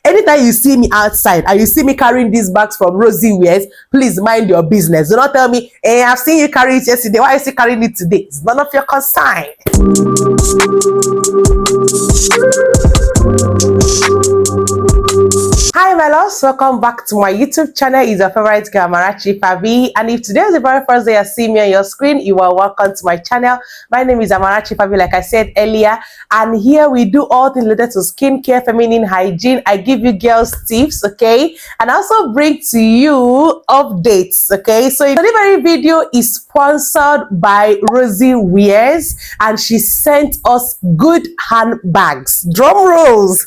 Anytime you see me outside and you see me carrying these bags from Rozzy Wearz, please mind your business. Do not tell me, hey, I've seen you carry it yesterday. Why are you still carrying it today? It's none of your concern. Hi my loves, welcome back to my YouTube channel. It's your favorite girl Amarachi, Favy, and if today is the very first day you see me on your screen, you are welcome to my channel. My name is Amarachi, Favy, like I said earlier, and here we do all things related to skincare, feminine hygiene. I give you girls tips, okay, and I also bring to you updates, okay. So the very video is sponsored by Rozzy Wearz, and she sent us good handbags. Drum rolls.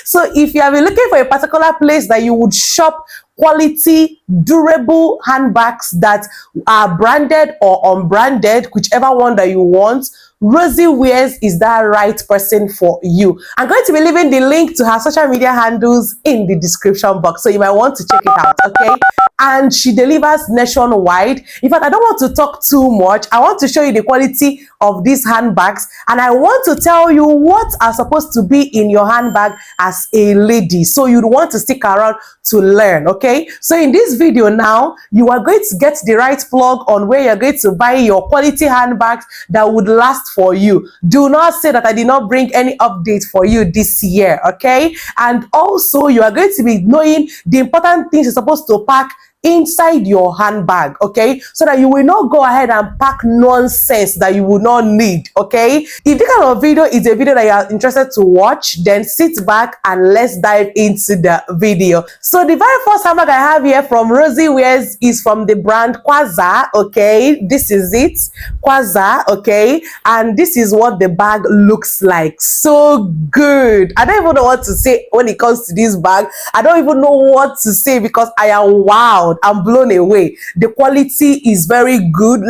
So if you have been looking for a particular place that you would shop quality, durable handbags that are branded or unbranded, whichever one that you want, Rozzy Wearz is that right person for you. I'm going to be leaving the link to her social media handles in the description box, so you might want to check it out, okay? And she delivers nationwide. In fact, I don't want to talk too much. I want to show you the quality of these handbags, and I want to tell you what are supposed to be in your handbag as a lady, so you'd want to stick around to learn, okay? So in this video now, you are going to get the right plug on where you're going to buy your quality handbags that would last for you. Do not say that I did not bring any update for you this year, okay? And also, you are going to be knowing the important things you're supposed to pack inside your handbag, okay, so that you will not go ahead and pack nonsense that you will not need, okay? If this kind of video is a video that you are interested to watch, then sit back and let's dive into the video. So the very first handbag I have here from Rozzy Wearz is from the brand Quasar, okay? This is it, Quasar, okay? And this is what the bag looks like. So good. I don't even know what to say when it comes to this bag. I don't even know what to say because I am wowed. I'm blown away. The quality is very good.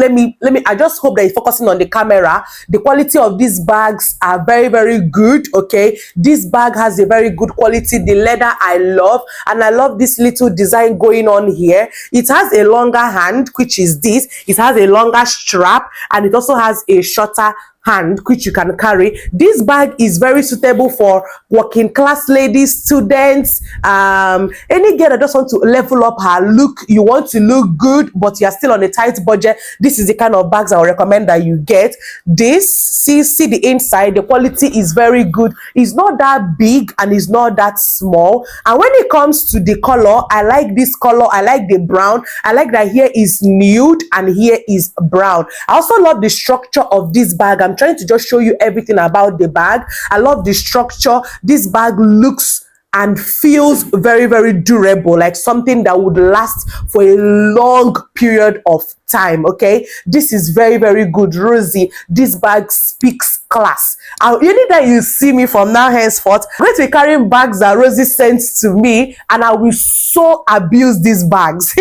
I just hope that you're focusing on the camera. The quality of these bags are very, very good, okay? This bag has a very good quality. The leather I love, and I love this little design going on here. It has a longer hand, which is this. It has a longer strap, and it also has a shorter hand which you can carry. This bag is very suitable for working class ladies, students, any girl that just want to level up her look. You want to look good but you're still on a tight budget. This is the kind of bags I would recommend that you get. This, see the inside, the quality is very good. It's not that big and it's not that small. And when it comes to the color, I like this color. I like the brown. I like that here is nude and here is brown. I also love the structure of this bag. I'm trying to just show you everything about the bag. I love the structure. This bag looks and feels very, very durable, like something that would last for a long period of time, okay? This is very, very good, Rozzy. This bag speaks class. Anytime you see me from now henceforth, I'm going to be carrying bags that Rozzy sends to me, and I will so abuse these bags.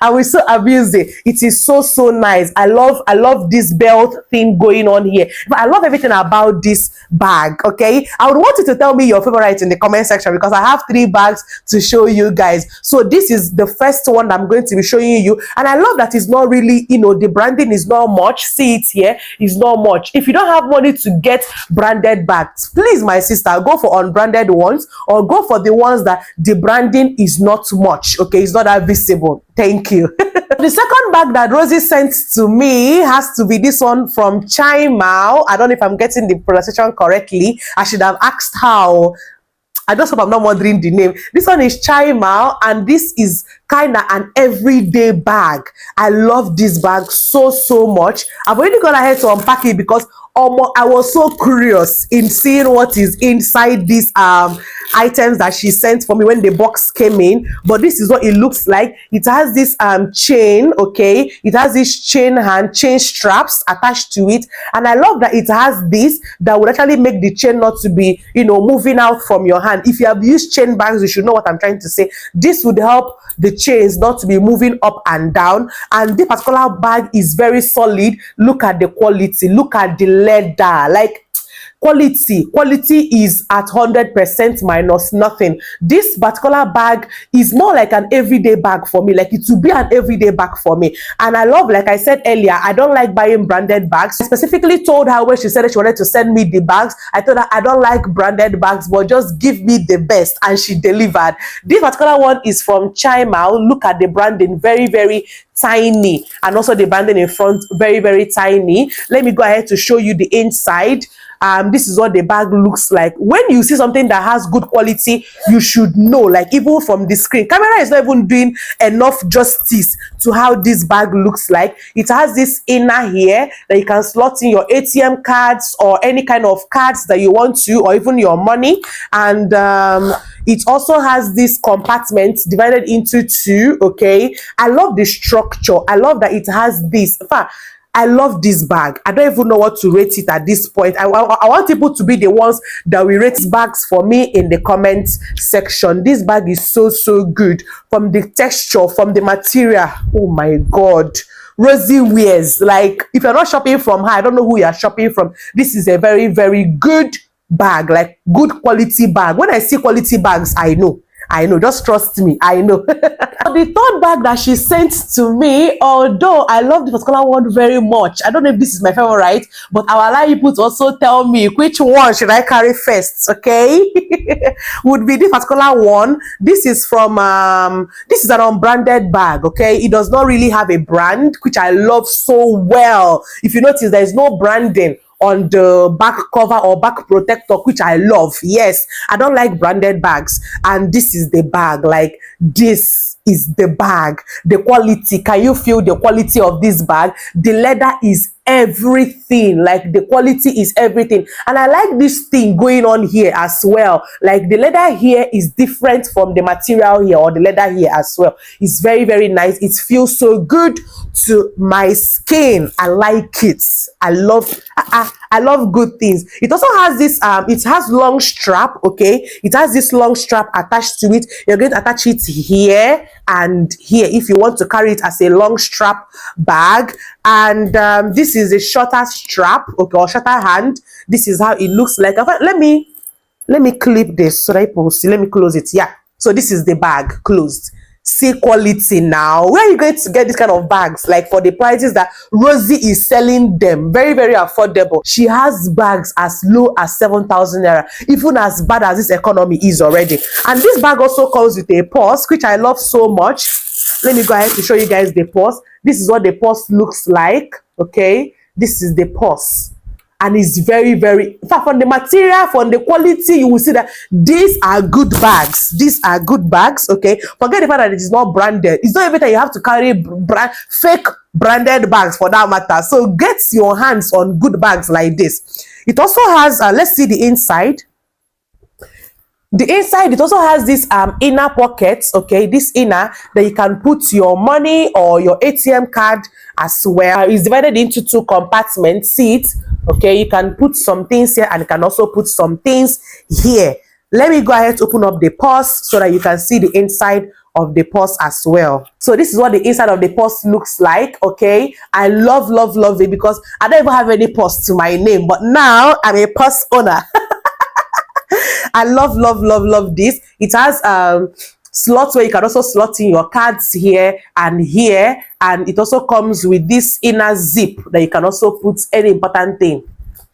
I will so abuse it. It is so nice. I love this belt thing going on here. But I love everything about this bag, okay? I would want you to tell me your favorite in the comment section because I have 3 bags to show you guys. So this is the first one I'm going to be showing you, and I love that it's not really, you know, the branding is not much. See it here, it's not much. If you don't have money to get branded bags, please, my sister, go for unbranded ones or go for the ones that the branding is not much, okay? It's not that visible. Thank you. The second bag that Rozzy sent to me has to be this one from China. I don't know if I'm getting the pronunciation correctly. I should have asked how. I just hope I'm not murdering the name. This one is China, and this is kind of an everyday bag. I love this bag so much. I've already gone ahead to unpack it because I was so curious in seeing what is inside these items that she sent for me when the box came in. But this is what it looks like. It has this chain, okay? It has this chain straps attached to it, and I love that it has this that would actually make the chain not to be, you know, moving out from your hand. If you have used chain bags, you should know what I'm trying to say. This would help the chains not to be moving up and down, and this particular bag is very solid. Look at the quality, look at the leather, like quality is at 100% minus nothing. This particular bag is more like an everyday bag for me, like it will be an everyday bag for me. And I love, like I said earlier, I don't like buying branded bags. I specifically told her when she said that she wanted to send me the bags, I told her I don't like branded bags, but just give me the best, and she delivered. This particular one is from China. Look at the branding, very, very tiny, and also the branding in front, very, very tiny. Let me go ahead to show you the inside. This is what the bag looks like. When you see something that has good quality, you should know, like even from the screen, camera is not even doing enough justice to how this bag looks like. It has this inner here that you can slot in your ATM cards or any kind of cards that you want to, or even your money. And it also has this compartment divided into two. Okay, I love the structure. I love that it has this. In fact, I love this bag. I don't even know what to rate it at this point. I want people to be the ones that will rate bags for me in the comment section. This bag is so good, from the texture, from the material. Oh my God. Rozzy Wearz. Like, if you're not shopping from her, I don't know who you're shopping from. This is a very, very good bag, like good quality bag. When I see quality bags, I know, just trust me, I know. The third bag that she sent to me, although I love the particular one very much, I don't know if this is my favorite, but I will allow you to also tell me which one should I carry first. Okay. Would be this particular one. This is from this is an unbranded bag. Okay, it does not really have a brand, which I love so well. If you notice, there is no branding on the back cover or back protector, which I love. Yes, I don't like branded bags, and this is the bag. Like, this is the bag. The quality, can you feel the quality of this bag? The leather is everything. Like, the quality is everything. And I like this thing going on here as well. Like, the leather here is different from the material here, or the leather here as well. It's very, very nice. It feels so good to my skin. I like it. I love good things. It also has this it has long strap. Okay, it has this long strap attached to it. You're going to attach it here and here if you want to carry it as a long strap bag. And this is a shorter strap, okay, or shorter hand. This is how it looks like. Let me clip this so that people see. Let me close it. Yeah, so this is the bag closed. See quality now. Where are you going to get this kind of bags? Like, for the prices that Rozzy is selling them, very, very affordable. She has bags as low as 7,000 naira, even as bad as this economy is already. And this bag also comes with a purse, which I love so much. Let me go ahead to show you guys the purse. This is what the purse looks like. Okay, this is the purse. And it's very, very, in fact, from the material, from the quality, you will see that these are good bags. These are good bags. Okay, forget the fact that it is not branded. It's not every time you have to carry fake branded bags for that matter. So get your hands on good bags like this. It also has let's see the inside. The inside, it also has this inner pockets. Okay, this inner that you can put your money or your ATM card as well. It's divided into two compartments. See it? Okay, you can put some things here and you can also put some things here. Let me go ahead to open up the purse so that you can see the inside of the purse as well. So this is what the inside of the purse looks like. Okay, I love it because I don't even have any purse to my name, but now I'm a purse owner. I love this. It has slots where you can also slot in your cards here and here, and it also comes with this inner zip that you can also put any important thing.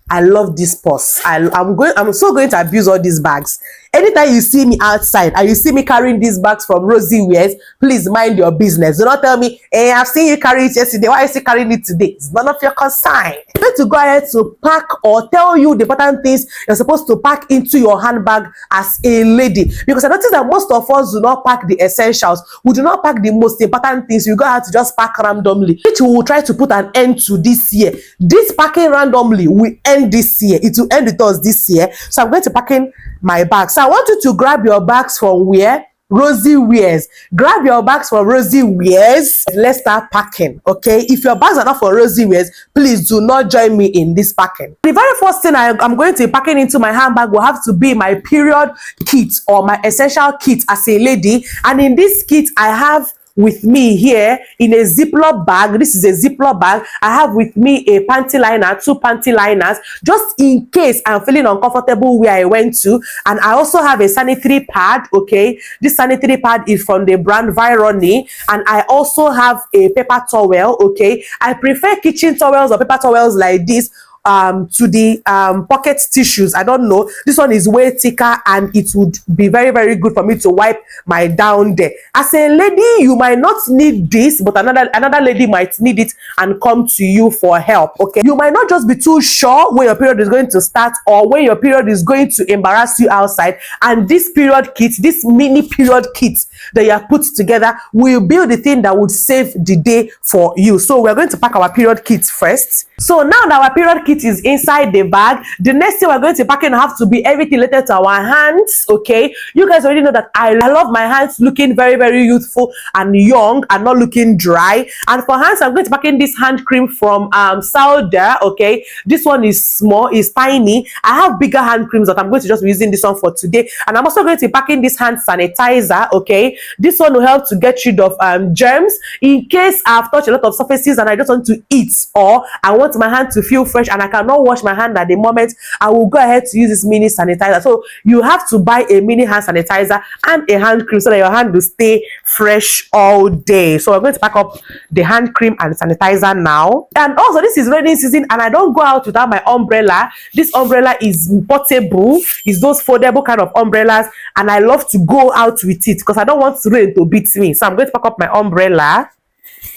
I love this purse. I'm so going to abuse all these bags. Anytime you see me outside and you see me carrying these bags from Rozzy Wearz, please mind your business. Do not tell me, hey, I've seen you carry it yesterday, why are you still carrying it today? It's none of your concern. I'm going to go ahead to pack or tell you the important things you're supposed to pack into your handbag as a lady. Because I notice that most of us do not pack the essentials. We do not pack the most important things. We go out to just pack randomly, which we will try to put an end to this year. This packing randomly will end this year. It will end with us this year. So I'm going to pack in my bags. So I want you to grab your bags from where? Rozzy Wearz. Grab your bags from Rozzy Wearz. Let's start packing. Okay, if your bags are not for Rozzy Wearz, please do not join me in this packing. The very first thing I'm going to be packing into my handbag will have to be my period kit or my essential kit as a lady. And in this kit, I have with me here in a Ziploc bag. This is a Ziploc bag. I have with me a panty liner, 2 panty liners, just in case I'm feeling uncomfortable where I went to. And I also have a sanitary pad. Okay, this sanitary pad is from the brand Wearz, and I also have a paper towel. Okay, I prefer kitchen towels or paper towels like this to the pocket tissues. I don't know, this one is way thicker and it would be very, very good for me to wipe my down there. As a lady, you might not need this, but another lady might need it and come to you for help. Okay, you might not just be too sure when your period is going to start or when your period is going to embarrass you outside, and this period kit, this mini period kit that you have put together will build the thing that would save the day for you. So we're going to pack our period kit first. So now that our period kit is inside the bag, the next thing we're going to pack in have to be everything related to our hands. Okay, you guys already know that I love my hands looking very, very youthful and young and not looking dry. And for hands, I'm going to pack in this hand cream from Saudi. Okay, this one is small, is tiny. I have bigger hand creams, but I'm going to just be using this one for today. And I'm also going to be packing this hand sanitizer. Okay, this one will help to get rid of germs in case I've touched a lot of surfaces and I just want to eat, or I want my hand to feel fresh and I cannot wash my hand at the moment. I will go ahead to use this mini sanitizer. So you have to buy a mini hand sanitizer and a hand cream so that your hand will stay fresh all day. So we're going to pack up the hand cream and sanitizer now. And also, this is rainy season and I don't go out without my umbrella. This umbrella is portable, is those foldable kind of umbrellas, and I love to go out with it because I don't want rain to beat me. So I'm going to pack up my umbrella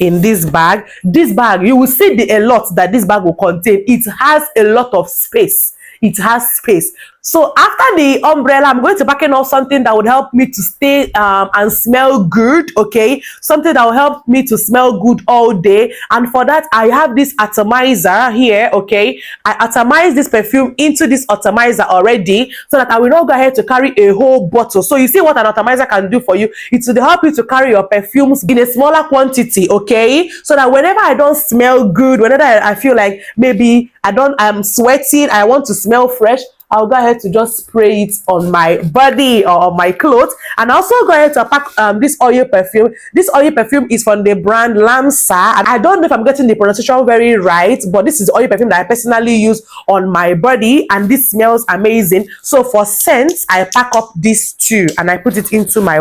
in this bag. This bag, you will see a lot that this bag will contain. It has a lot of space. It has space. So after the umbrella, I'm going to pack in off something that would help me to stay and smell good. Okay, something that will help me to smell good all day. And for that, I have this atomizer here. Okay, I atomize this perfume into this atomizer already, so that I will not go ahead to carry a whole bottle. So you see what an atomizer can do for you? It will help you to carry your perfumes in a smaller quantity. Okay, so that whenever I don't smell good, whenever I feel like maybe I'm sweating, I want to smell fresh, I'll go ahead to just spray it on my body or on my clothes. And also go ahead to pack this oil perfume. This oil perfume is from the brand Lamsa. And I don't know if I'm getting the pronunciation very right, but this is oil perfume that I personally use on my body, and this smells amazing. So for scents, I pack up this too, and I put it into my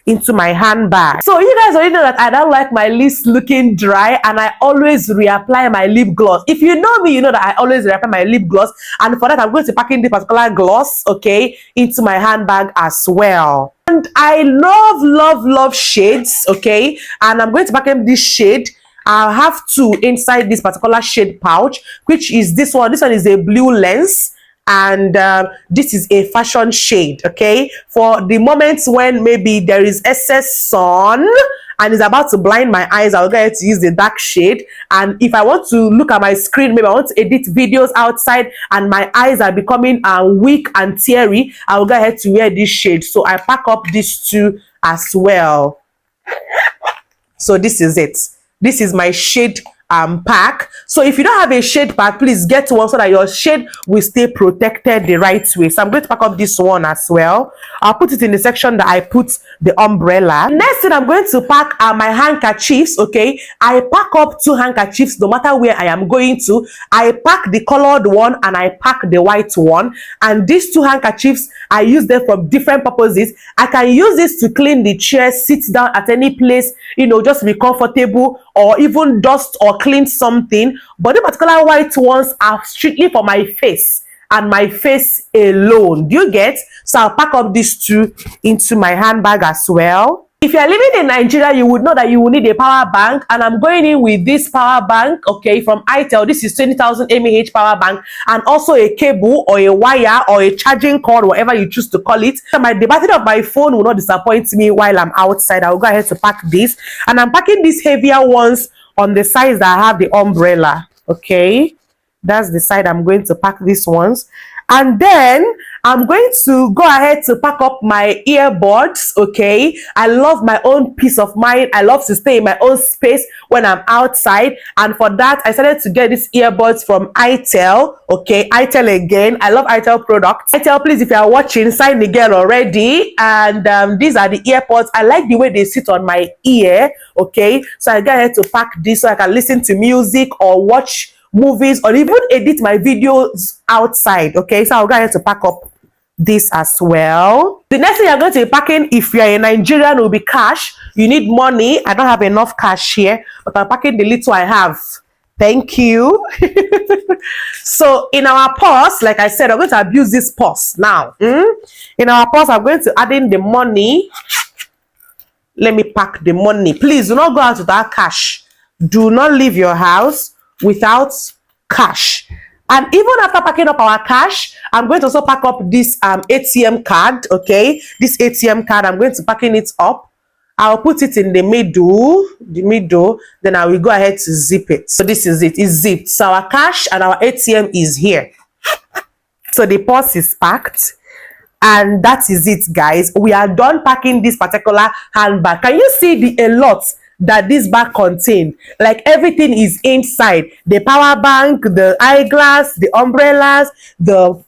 into my handbag. So you guys already know that I don't like my lips looking dry, and I always reapply my lip gloss. If you know me, you know that I always reapply my lip gloss, and for that I'm going to packing this particular gloss, okay, into my handbag as well. And I love shades, okay, and I'm going to pack in this shade. I have two inside this particular shade pouch, which is this one. This one is a blue lens, and this is a fashion shade. Okay, for the moments when maybe there is excess sun and it's about to blind my eyes, I'll go ahead to use the dark shade. And if I want to look at my screen, maybe I want to edit videos outside and my eyes are becoming weak and teary, I'll go ahead to wear this shade. So I pack up these two as well. So this is it. This is my shade pack. So if you don't have a shade pack, please get one so that your shade will stay protected the right way. So I'm going to pack up this one as well. I'll put it in the section that I put the umbrella. Next thing I'm going to pack are my handkerchiefs. Okay, I pack up two handkerchiefs no matter where I am going to. I pack the colored one and I pack the white one, and these two handkerchiefs, I use them for different purposes. I can use this to clean the chair, sit down at any place, you know, just be comfortable, or even dust or clean something. But the particular white ones are strictly for my face and my face alone. Do you get? So I'll pack up these two into my handbag as well. If you're living in Nigeria, you would know that you will need a power bank, and I'm going in with this power bank, okay, from Itel. This is 20,000 mAh power bank, and also a cable or a wire or a charging cord, whatever you choose to call it. So the battery of my phone will not disappoint me while I'm outside. I'll go ahead to pack this, and I'm packing these heavier ones on the sides that I have the umbrella. Okay, that's the side I'm going to pack these ones. And then I'm going to go ahead to pack up my earbuds. Okay, I love my own peace of mind. I love to stay in my own space when I'm outside, and for that I started to get these earbuds from itel. Okay, itel again, I love itel products. Itel, please, if you are watching, sign the girl already. And these are the earpods. I like the way they sit on my ear. Okay, so I got ahead to pack this so I can listen to music or watch movies or even edit my videos outside. Okay, so I'll go ahead to pack up this as well. The next thing you're going to be packing, if you're a Nigerian, will be cash. You need money. I don't have enough cash here, but I'm packing the little I have. Thank you. So in our purse, like I said, I'm going to abuse this purse now. In our purse, I'm going to add in the money. Let me pack the money. Please do not go out without cash. Do not leave your house without cash. And even after packing up our cash, I'm going to also pack up this ATM card. Okay, this ATM card, I'm going to packing it up. I'll put it in the middle, then I will go ahead to zip it. So this is it, it's zipped. So our cash and our ATM is here. So the purse is packed. And that is it, guys. We are done packing this particular handbag. Can you see the a lot that this bag contained? Like everything is inside. The power bank, the eyeglass, the umbrellas, the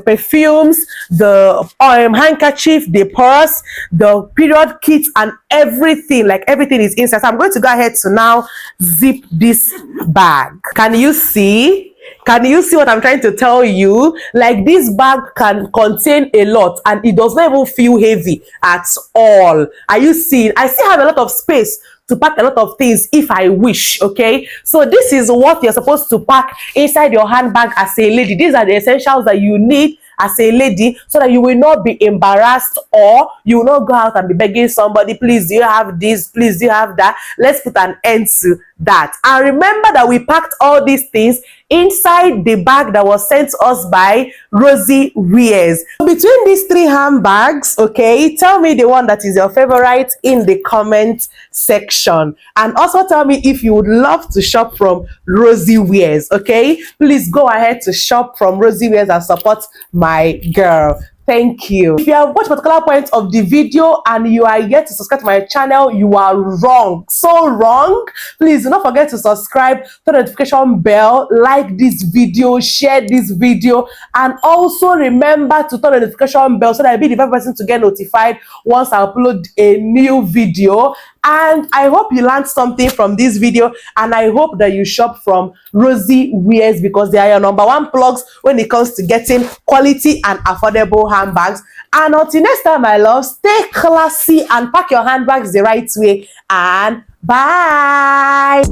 perfumes, the handkerchief, the purse, the period kits, and everything. Like everything is inside. So I'm going to go ahead to now zip this bag. Can you see? Can you see what I'm trying to tell you? Like this bag can contain a lot and it does not even feel heavy at all. Are you seeing? I still have a lot of space to pack a lot of things if I wish. Okay, so this is what you're supposed to pack inside your handbag as a lady. These are the essentials that you need as a lady so that you will not be embarrassed or you will not go out and be begging somebody, please do you have this, please do you have that. Let's put an end to that. And remember that we packed all these things inside the bag that was sent to us by Rozzy Wearz. Between these three handbags, okay, tell me the one that is your favorite in the comment section, and also tell me if you would love to shop from Rozzy Wearz. Okay, please go ahead to shop from Rozzy Wearz and support my girl. Thank you. If you have watched particular points of the video and you are yet to subscribe to my channel, you are wrong. So wrong. Please do not forget to subscribe, turn the notification bell, like this video, share this video, and also remember to turn the notification bell so that I'll be the first person to get notified once I upload a new video. And I hope you learned something from this video, and I hope that you shop from Rozzy Wearz because they are your #1 plugs when it comes to getting quality and affordable handbags. And until next time, my love, stay classy and pack your handbags the right way, and bye.